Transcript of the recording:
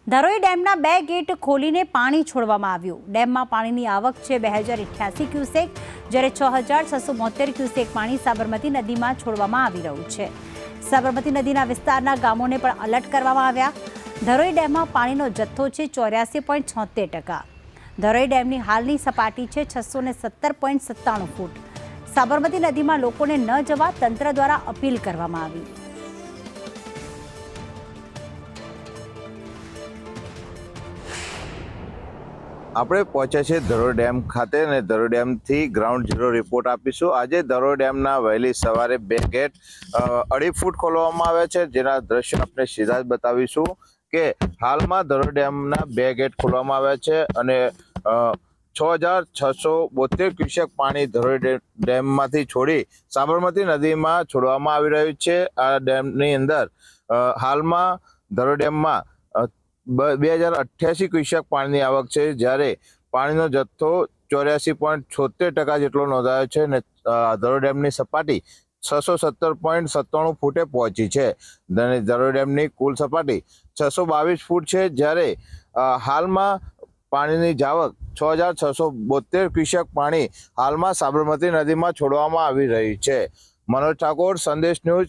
ધરોઈ ડેમના 2 ગેટ ખોલીને પાણી છોડવામાં આવ્યું। ડેમમાં પાણીની આવક છે 2088 ક્યુસેક, જ્યારે 6672 ક્યુસેક પાણી સાબરમતી નદીમાં છોડવામાં આવી રહ્યું છે। સાબરમતી નદીના વિસ્તારના ગામોને પણ એલર્ટ કરવામાં આવ્યા। ધરોઈ ડેમમાં પાણીનો જથ્થો છે 84.76%। ધરોઈ ડેમની હાલની સપાટી છે 617.97 ફૂટ। સાબરમતી નદીમાં લોકોને ન જવા તંત્ર દ્વારા અપીલ કરવામાં આવી। આપણે પહોંચ્યા છે ધરોઈ ડેમ ખાતે અને ધરોઈ ડેમથી ગ્રાઉન્ડ ઝીરો રિપોર્ટ આપીશું। આજે ધરોઈ ડેમના વહેલી સવારે 2 ગેટ 2.5 ફૂટ ખોલવામાં આવ્યા છે, જેના દ્રશ્યો આપણે સીધા જ બતાવીશું કે હાલમાં ધરોઈ ડેમના 2 ગેટ ખોલવામાં આવ્યા છે અને 6672 ક્યુસેક પાણી ધરોઈ ડેમમાંથી છોડી સાબરમતી નદીમાં છોડવામાં આવી રહ્યું છે। આ ડેમની અંદર હાલમાં ધરોઈ ડેમમાં 2088 ક્યુસેક પાણીની આવક છે, જ્યારે પાણીનો જથ્થો 84.76% જેટલો નોંધાયો છે અને ધરોઈ ડેમની સપાટી 617.97 ફૂટે પહોંચી છે। ધરોઈ ડેમની કુલ સપાટી 622 ફૂટ છે, જ્યારે હાલમાં પાણીની જાવક 6672 ક્યુસેક પાણી હાલમાં સાબરમતી નદીમાં છોડવામાં આવી રહી છે। મનોજ ઠાકોર, સંદેશ ન્યૂઝ।